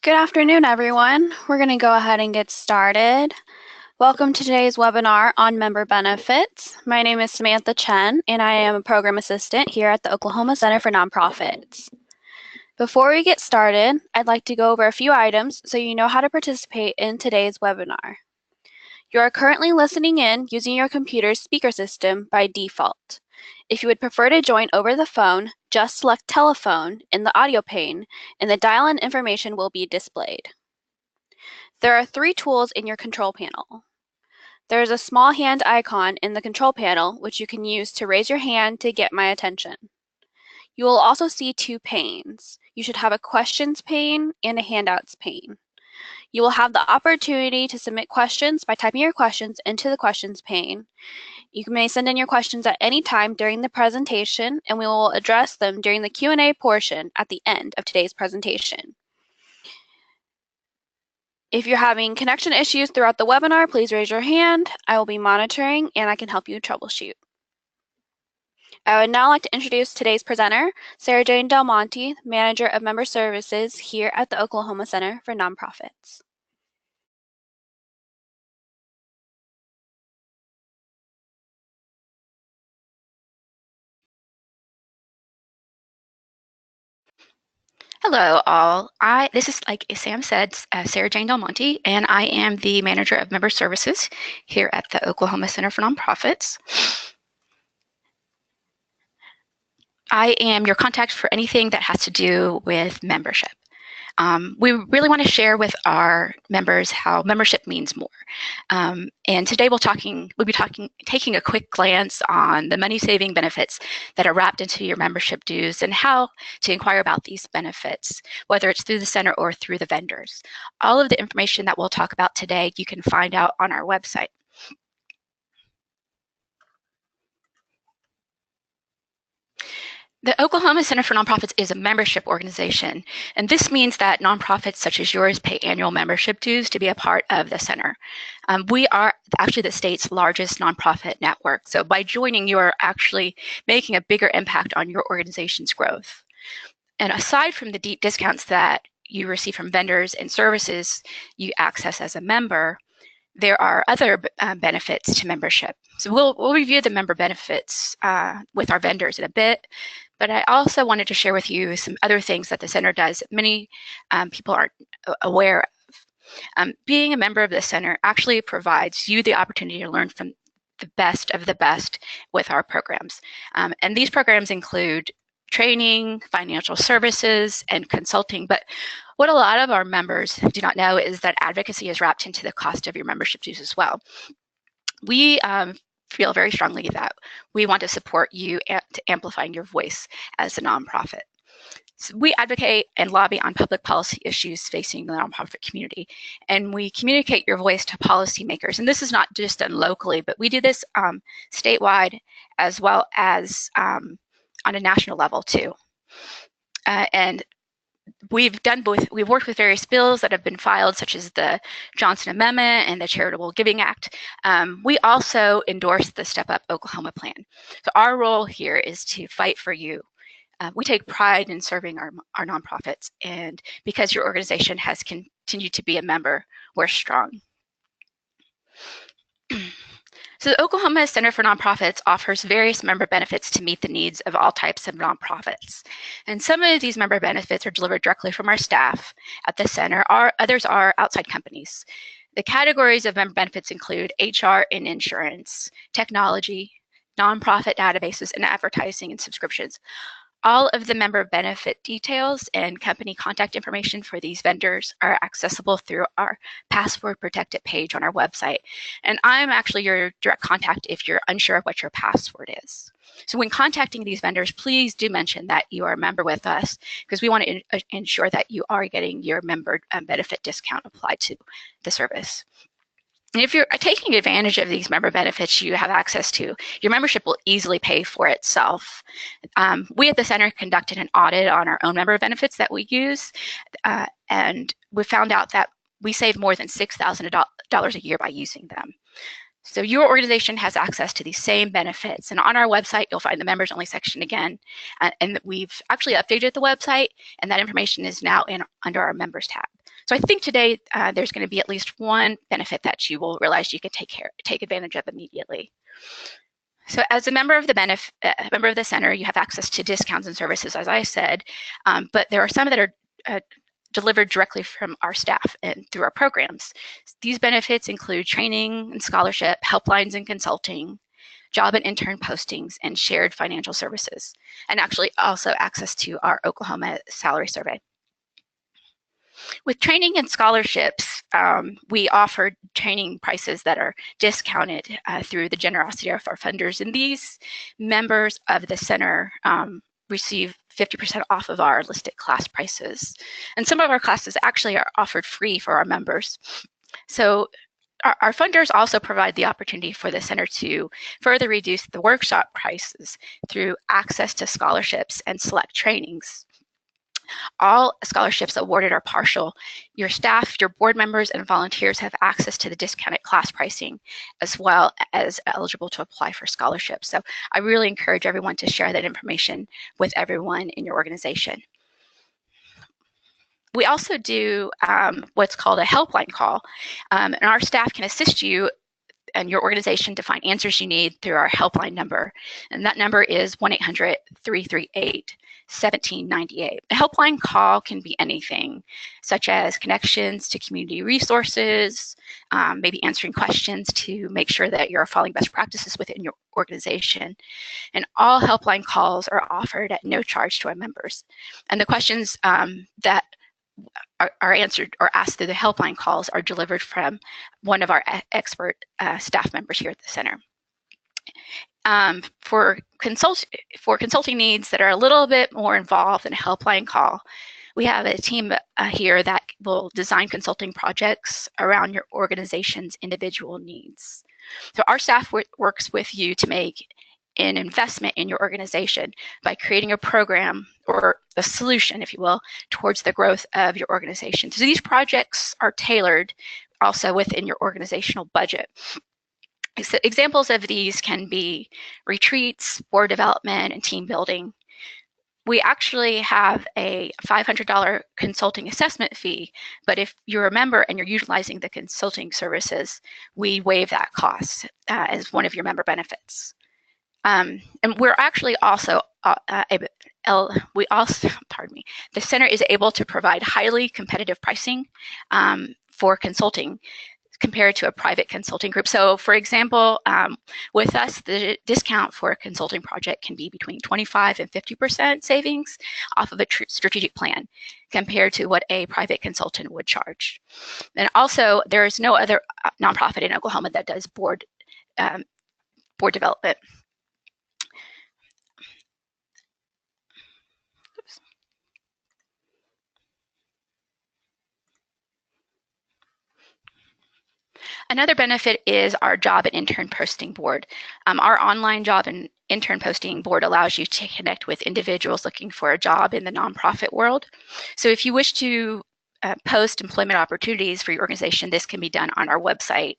Good afternoon, everyone. We're going to go ahead and get started. Welcome to today's webinar on member benefits. My name is Samantha Chen, and I am a program assistant here at the Oklahoma Center for Nonprofits. Before we get started, I'd like to go over a few items so you know how to participate in today's webinar. You are currently listening in using your computer's speaker system by default. If you would prefer to join over the phone, just select telephone in the audio pane and the dial-in information will be displayed. There are 3 tools in your control panel. There is a small hand icon in the control panel which you can use to raise your hand to get my attention. You will also see 2 panes. You should have a questions pane and a handouts pane. You will have the opportunity to submit questions by typing your questions into the questions pane. You may send in your questions at any time during the presentation, and we will address them during the Q&A portion at the end of today's presentation. If you're having connection issues throughout the webinar, please raise your hand. I will be monitoring and I can help you troubleshoot. I would now like to introduce today's presenter, Sarah Jane Del Monte, Manager of Member Services here at the Oklahoma Center for Nonprofits. Hello, all. This is, like Sam said, Sarah Jane Del Monte, and I am the Manager of Member Services here at the Oklahoma Center for Nonprofits. I am your contact for anything that has to do with membership. We really want to share with our members how membership means more. And today we'll be taking a quick glance on the money-saving benefits that are wrapped into your membership dues and how to inquire about these benefits, whether it's through the center or through the vendors. All of the information that we'll talk about today, you can find out on our website. The Oklahoma Center for Nonprofits is a membership organization, and this means that nonprofits such as yours pay annual membership dues to be a part of the center. We are actually the state's largest nonprofit network, so by joining, you are actually making a bigger impact on your organization's growth. And aside from the deep discounts that you receive from vendors and services you access as a member, there are other benefits to membership. So we'll review the member benefits with our vendors in a bit, but I also wanted to share with you some other things that the center does that many people aren't aware of. Being a member of the center actually provides you the opportunity to learn from the best of the best with our programs. And these programs include training, financial services, and consulting. But what a lot of our members do not know is that advocacy is wrapped into the cost of your membership dues as well. We feel very strongly that we want to support you to amplifying your voice as a nonprofit. So we advocate and lobby on public policy issues facing the nonprofit community, and we communicate your voice to policymakers. And this is not just done locally, but we do this statewide as well as on a national level too. And we've done both. We've worked with various bills that have been filed, such as the Johnson Amendment and the Charitable Giving Act. We also endorse the Step Up Oklahoma plan. So our role here is to fight for you. We take pride in serving our nonprofits, and because your organization has continued to be a member, we're strong. So the Oklahoma Center for Nonprofits offers various member benefits to meet the needs of all types of nonprofits. And some of these member benefits are delivered directly from our staff at the center, others are outside companies. The categories of member benefits include HR and insurance, technology, nonprofit databases, and advertising and subscriptions. All of the member benefit details and company contact information for these vendors are accessible through our password protected page on our website. And I'm actually your direct contact if you're unsure of what your password is. So when contacting these vendors, please do mention that you are a member with us, because we want to ensure that you are getting your member benefit discount applied to the service. And if you're taking advantage of these member benefits you have access to, your membership will easily pay for itself. We at the center conducted an audit on our own member benefits that we use, and we found out that we save more than $6,000 a year by using them. So your organization has access to these same benefits. And on our website, you'll find the members only section again. And we've actually updated the website, and that information is now under our members tab. So I think today there's going to be at least one benefit that you will realize you can take advantage of immediately. So as a member of the center, you have access to discounts and services, as I said, but there are some that are delivered directly from our staff and through our programs. These benefits include training and scholarship, helplines and consulting, job and intern postings, and shared financial services, and actually also access to our Oklahoma salary survey. With training and scholarships, we offer training prices that are discounted through the generosity of our funders, and these members of the center receive 50% off of our listed class prices. And some of our classes actually are offered free for our members. So our funders also provide the opportunity for the center to further reduce the workshop prices through access to scholarships and select trainings. All scholarships awarded are partial. Your staff, your board members, and volunteers have access to the discounted class pricing as well as eligible to apply for scholarships. So I really encourage everyone to share that information with everyone in your organization. We also do what's called a helpline call, and our staff can assist you and your organization to find answers you need through our helpline number. And that number is 1-800-338-1798. A helpline call can be anything, such as connections to community resources, maybe answering questions to make sure that you're following best practices within your organization. And all helpline calls are offered at no charge to our members. And the questions that are answered or asked through the helpline calls are delivered from one of our expert staff members here at the center. For consulting needs that are a little bit more involved in a helpline call, we have a team here that will design consulting projects around your organization's individual needs. So our staff works with you to make an investment in your organization by creating a program or a solution, if you will, towards the growth of your organization. So these projects are tailored also within your organizational budget. So examples of these can be retreats, board development, and team building. We actually have a $500 consulting assessment fee, but if you're a member and you're utilizing the consulting services, we waive that cost as one of your member benefits. And we're actually also the center is able to provide highly competitive pricing for consulting compared to a private consulting group. So for example, with us, the discount for a consulting project can be between 25 and 50% savings off of a strategic plan compared to what a private consultant would charge. And also, there is no other nonprofit in Oklahoma that does board development. Another benefit is our job and intern posting board. Our online job and intern posting board allows you to connect with individuals looking for a job in the nonprofit world. So if you wish to post employment opportunities for your organization, this can be done on our website.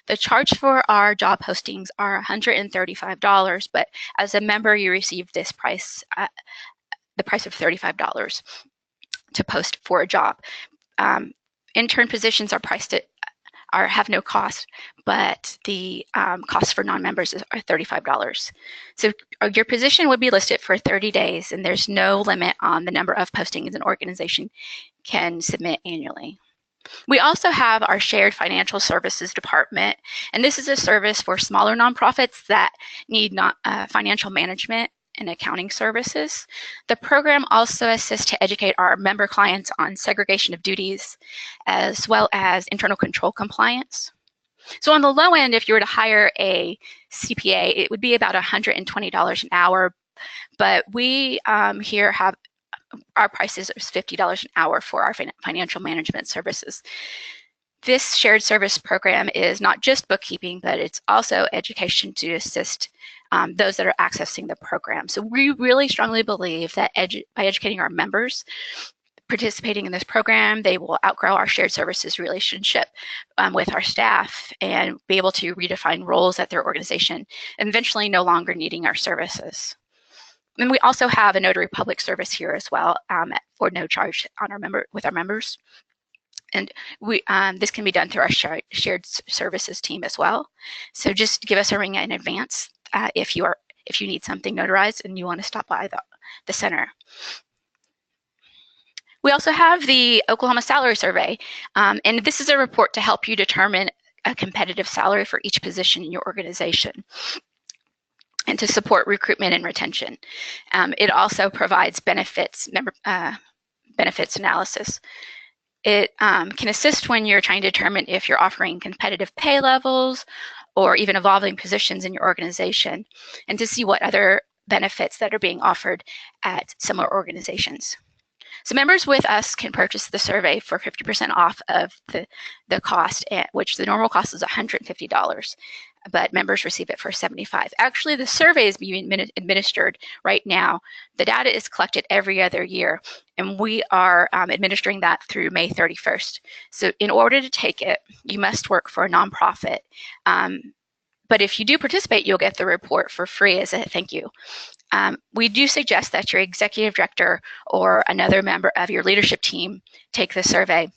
The charge for our job postings are $135, but as a member, you receive this price, the price of $35 to post for a job. Intern positions are priced at have no cost, but the cost for non-members are $35. So your position would be listed for 30 days, and there's no limit on the number of postings an organization can submit annually. We also have our shared financial services department, and this is a service for smaller nonprofits that need financial management and accounting services. The program also assists to educate our member clients on segregation of duties, as well as internal control compliance. So on the low end, if you were to hire a CPA, it would be about $120 an hour, but we here have our prices is $50 an hour for our financial management services. This shared service program is not just bookkeeping, but it's also education to assist those that are accessing the program. So we really strongly believe that by educating our members participating in this program, they will outgrow our shared services relationship with our staff and be able to redefine roles at their organization and eventually no longer needing our services. And we also have a notary public service here as well for no charge on with our members. And this can be done through our shared services team as well. So just give us a ring in advance if you need something notarized and you want to stop by the center. We also have the Oklahoma Salary Survey, and this is a report to help you determine a competitive salary for each position in your organization and to support recruitment and retention. It also provides benefits analysis. It can assist when you're trying to determine if you're offering competitive pay levels or even evolving positions in your organization, and to see what other benefits that are being offered at similar organizations. So members with us can purchase the survey for 50% off of the cost, which the normal cost is $150, but members receive it for $75. Actually, the survey is being administered right now. The data is collected every other year, and we are administering that through May 31st. So in order to take it, you must work for a nonprofit. But if you do participate, you'll get the report for free as a thank you. We do suggest that your executive director or another member of your leadership team take the survey,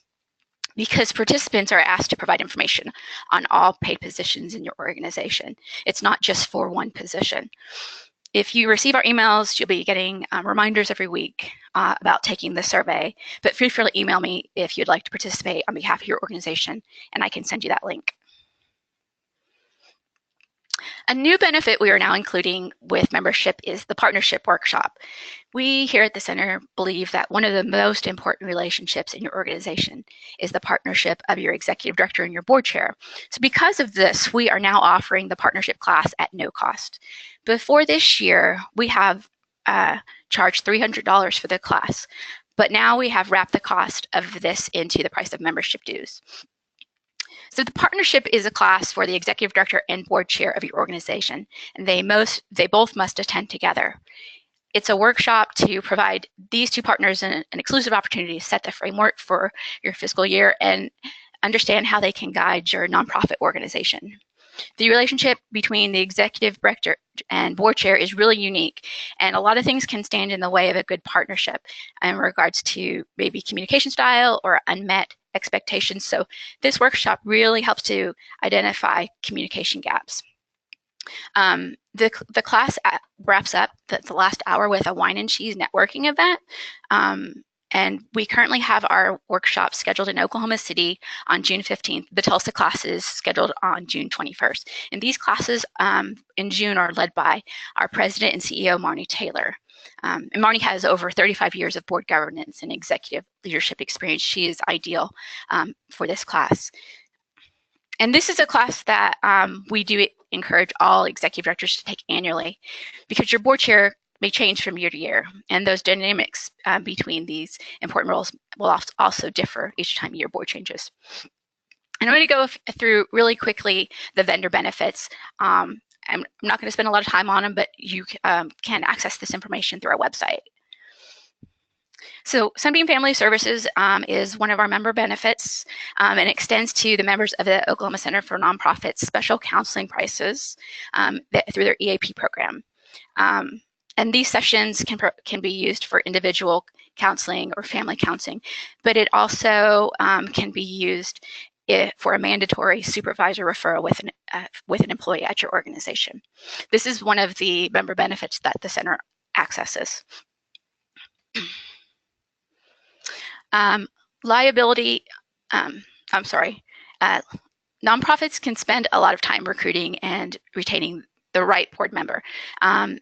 because participants are asked to provide information on all paid positions in your organization. It's not just for one position. If you receive our emails, you'll be getting reminders every week about taking the survey, but feel free to email me if you'd like to participate on behalf of your organization, and I can send you that link. A new benefit we are now including with membership is the partnership workshop. We here at the center believe that one of the most important relationships in your organization is the partnership of your executive director and your board chair. So because of this, we are now offering the partnership class at no cost. Before this year, we have charged $300 for the class, but now we have wrapped the cost of this into the price of membership dues. So the partnership is a class for the executive director and board chair of your organization, and they both must attend together. It's a workshop to provide these two partners an exclusive opportunity to set the framework for your fiscal year and understand how they can guide your nonprofit organization. The relationship between the executive director and board chair is really unique, and a lot of things can stand in the way of a good partnership in regards to maybe communication style or unmet expectations. So this workshop really helps to identify communication gaps. The class wraps up the last hour with a wine and cheese networking event. And we currently have our workshop scheduled in Oklahoma City on June 15th. The Tulsa class is scheduled on June 21st. And these classes in June are led by our president and CEO, Marnie Taylor. And Marnie has over 35 years of board governance and executive leadership experience. She is ideal for this class. And this is a class that we do encourage all executive directors to take annually, because your board chair may change from year to year, and those dynamics between these important roles will also differ each time your board changes. And I'm going to go through really quickly the vendor benefits. I'm not going to spend a lot of time on them, but you can access this information through our website. So Sunbeam Family Services is one of our member benefits, and extends to the members of the Oklahoma Center for Nonprofits special counseling prices through their EAP program. And these sessions can be used for individual counseling or family counseling, but it also can be used for a mandatory supervisor referral with an employee at your organization. This is one of the member benefits that the center accesses. Nonprofits can spend a lot of time recruiting and retaining the right board member. And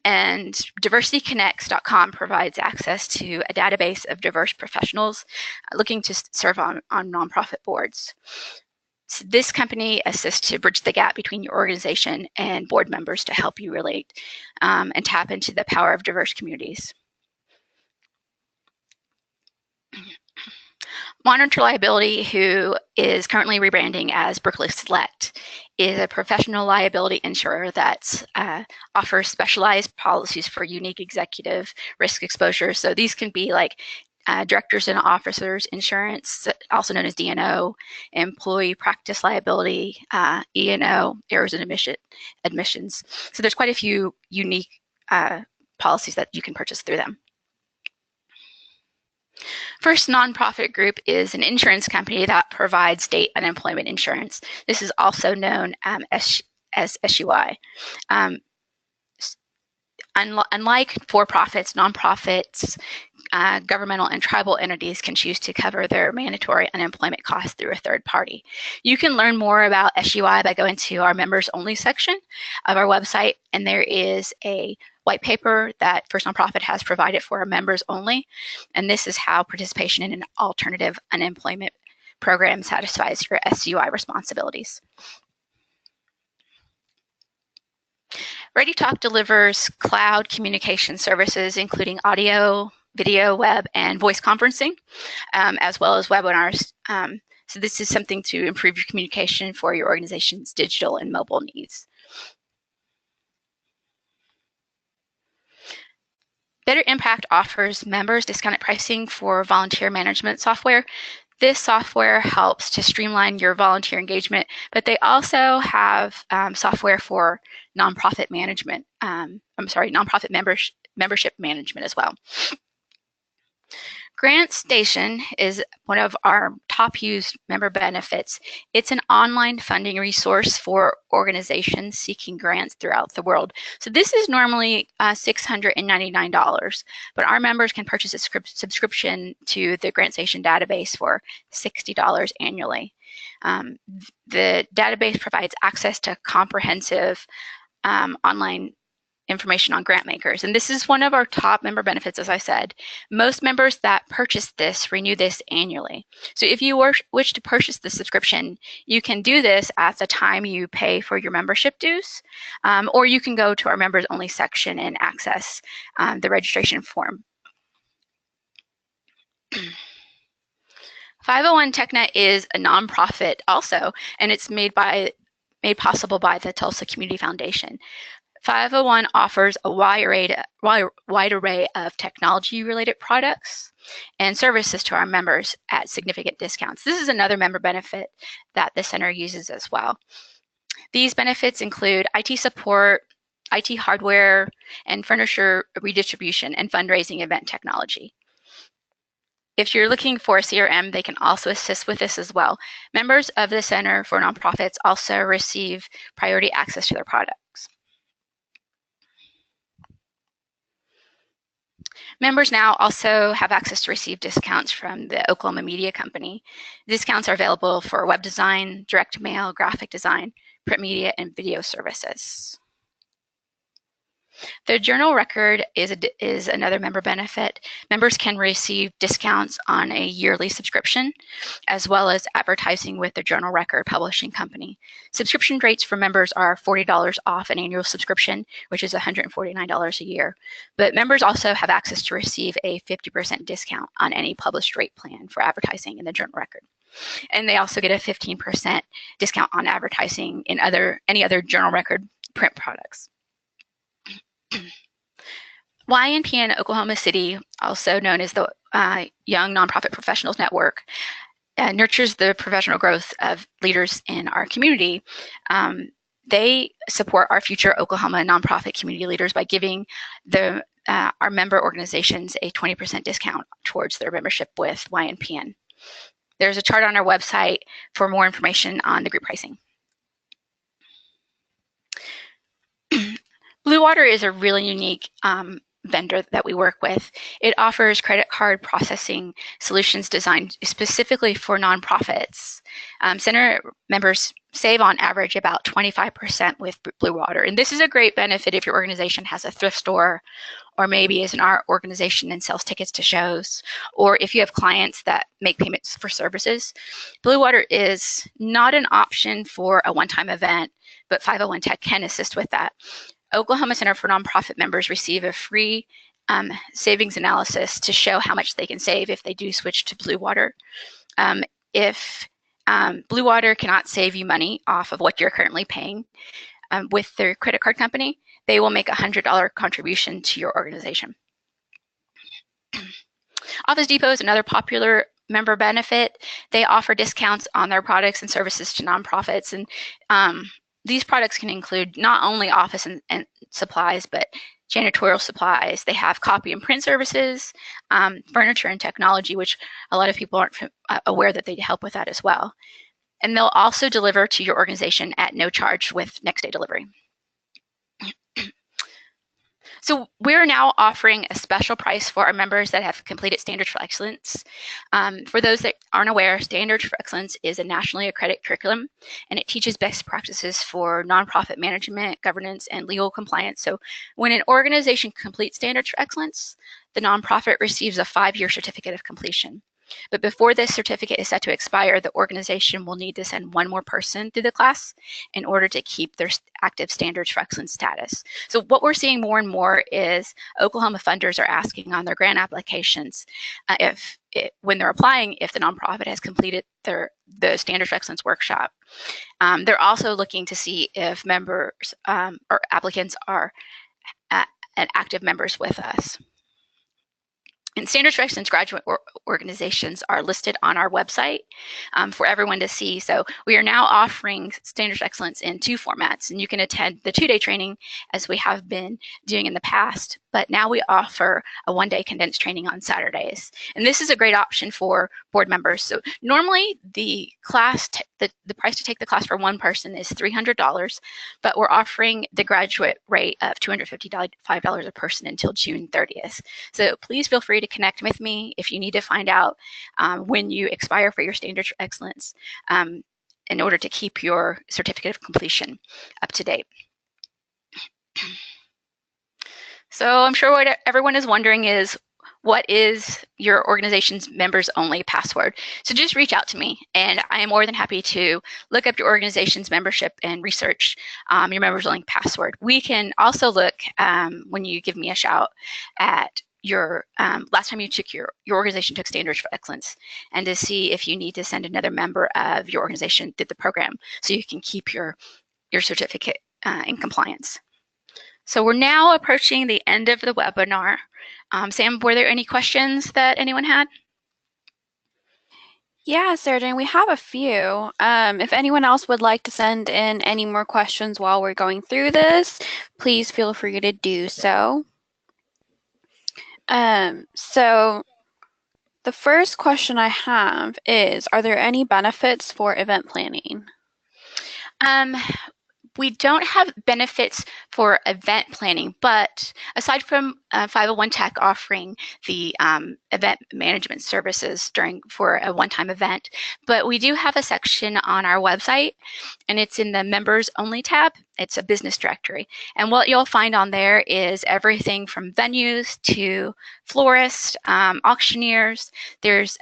diversityconnects.com provides access to a database of diverse professionals looking to serve on nonprofit boards. So this company assists to bridge the gap between your organization and board members to help you relate and tap into the power of diverse communities. Monitor Liability, who is currently rebranding as Berkley Select, is a professional liability insurer that offers specialized policies for unique executive risk exposure. So these can be like directors and officers insurance, also known as D&O, employee practice liability, E&O, errors and admissions. So there's quite a few unique policies that you can purchase through them. First nonprofit group is an insurance company that provides state unemployment insurance. This is also known as SUI. Unlike for-profits, nonprofits, governmental and tribal entities can choose to cover their mandatory unemployment costs through a third party. You can learn more about SUI by going to our members only section of our website, and there is a white paper that First Nonprofit has provided for our members only, and this is how participation in an alternative unemployment program satisfies your SUI responsibilities. ReadyTalk delivers cloud communication services, including audio, video, web, and voice conferencing, as well as webinars. So this is something to improve your communication for your organization's digital and mobile needs. Better Impact offers members discounted pricing for volunteer management software. This software helps to streamline your volunteer engagement, but they also have software for nonprofit management. Nonprofit membership management as well. GrantStation is one of our top used member benefits. It's an online funding resource for organizations seeking grants throughout the world. So this is normally $699, but our members can purchase a subscription to the GrantStation database for $60 annually. The database provides access to comprehensive online information on grant makers. And this is one of our top member benefits, as I said. Most members that purchase this renew this annually. So if you wish to purchase the subscription, you can do this at the time you pay for your membership dues, or you can go to our members only section and access the registration form. 501 TECNA is a nonprofit also, and it's made possible by the Tulsa Community Foundation. 501 offers a wide array of technology-related products and services to our members at significant discounts. This is another member benefit that the center uses as well. These benefits include IT support, IT hardware, and furniture redistribution and fundraising event technology. If you're looking for a CRM, they can also assist with this as well. Members of the Center for Nonprofits also receive priority access to their products. Members now also have access to receive discounts from the Oklahoma Media Company. Discounts are available for web design, direct mail, graphic design, print media, and video services. The journal record is another member benefit. Members can receive discounts on a yearly subscription, as well as advertising with the journal record publishing company. Subscription rates for members are $40 off an annual subscription, which is $149 a year. But members also have access to receive a 50% discount on any published rate plan for advertising in the journal record. And they also get a 15% discount on advertising in any other journal record print products. YNPN Oklahoma City, also known as the Young Nonprofit Professionals Network, nurtures the professional growth of leaders in our community. They support our future Oklahoma nonprofit community leaders by giving our member organizations a 20% discount towards their membership with YNPN. There's a chart on our website for more information on the group pricing. Blue Water is a really unique vendor that we work with. It offers credit card processing solutions designed specifically for nonprofits. Center members save on average about 25% with Blue Water. And this is a great benefit if your organization has a thrift store, or maybe is an art organization and sells tickets to shows, or if you have clients that make payments for services. Blue Water is not an option for a one-time event, but 501 Tech can assist with that. Oklahoma Center for Nonprofit members receive a free savings analysis to show how much they can save if they do switch to Blue Water. If Blue Water cannot save you money off of what you're currently paying with their credit card company, they will make a $100 contribution to your organization. Office Depot is another popular member benefit. They offer discounts on their products and services to nonprofits, and these products can include not only office and supplies, but janitorial supplies. They have copy and print services, furniture and technology, which a lot of people aren't aware that they help with that as well. And they'll also deliver to your organization at no charge with next day delivery. So we're now offering a special price for our members that have completed Standards for Excellence. For those that aren't aware, Standards for Excellence is a nationally accredited curriculum, and it teaches best practices for nonprofit management, governance, and legal compliance. So when an organization completes Standards for Excellence, the nonprofit receives a 5-year certificate of completion. But before this certificate is set to expire, the organization will need to send one more person through the class in order to keep their active Standards for Excellence status. So what we're seeing more and more is Oklahoma funders are asking on their grant applications when they're applying if the nonprofit has completed the Standards for Excellence workshop. They're also looking to see if members or applicants are active members with us. And Standards for Excellence graduate organizations are listed on our website for everyone to see. So we are now offering Standards for Excellence in 2 formats, and you can attend the 2-day training as we have been doing in the past, but now we offer a 1-day condensed training on Saturdays. And this is a great option for board members. So normally the class, the price to take the class for one person is $300, but we're offering the graduate rate of $255 a person until June 30th. So please feel free to connect with me if you need to find out when you expire for your Standards for Excellence in order to keep your certificate of completion up to date. So I'm sure what everyone is wondering is, what is your organization's members only password? So just reach out to me and I am more than happy to look up your organization's membership and research your members only password. We can also look when you give me a shout at your last time you took your organization took Standards for Excellence, and to see if you need to send another member of your organization through the program so you can keep your certificate in compliance. So we're now approaching the end of the webinar. Sam, were there any questions that anyone had? Yeah, Sarah Jane, we have a few. If anyone else would like to send in any more questions while we're going through this, please feel free to do so. So the first question I have is, are there any benefits for event planning? We don't have benefits for event planning, but aside from 501 Tech offering the event management services for a one-time event, but we do have a section on our website, and it's in the members only tab. It's a business directory, and what you'll find on there is everything from venues to florists, auctioneers. There's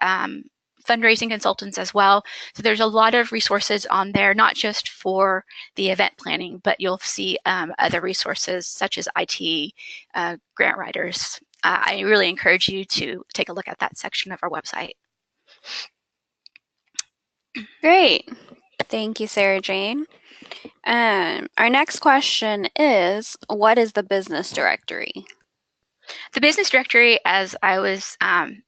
fundraising consultants as well. So there's a lot of resources on there, not just for the event planning, but you'll see other resources such as IT, grant writers. I really encourage you to take a look at that section of our website. Great. Thank you, Sarah Jane. Our next question is, what is the business directory? The business directory, as I was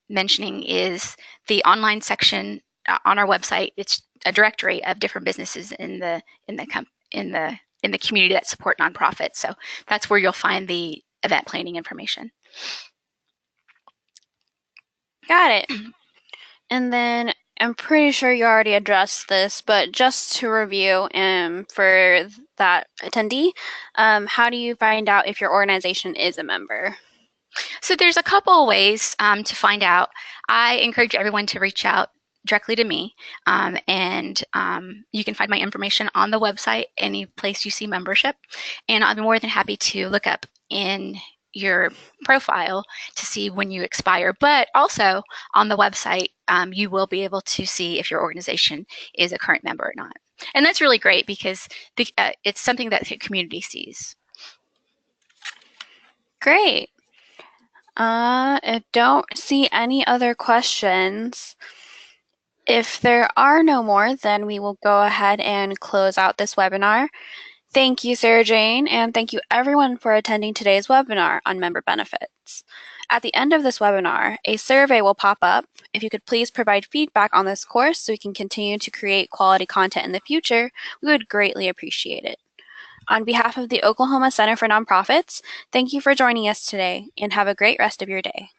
mentioning, is the online section on our website. It's a directory of different businesses in the community that support nonprofits. So that's where you'll find the event planning information. Got it. And then I'm pretty sure you already addressed this, but just to review for that attendee, how do you find out if your organization is a member? So there's a couple of ways to find out. I encourage everyone to reach out directly to me, and you can find my information on the website, any place you see membership, and I'm more than happy to look up in your profile to see when you expire. But also on the website, you will be able to see if your organization is a current member or not. And that's really great because it's something that the community sees. Great. I don't see any other questions. If there are no more, then we will go ahead and close out this webinar. Thank you, Sarah Jane, and thank you everyone for attending today's webinar on member benefits. At the end of this webinar, a survey will pop up. If you could please provide feedback on this course so we can continue to create quality content in the future, we would greatly appreciate it. On behalf of the Oklahoma Center for Nonprofits, thank you for joining us today and have a great rest of your day.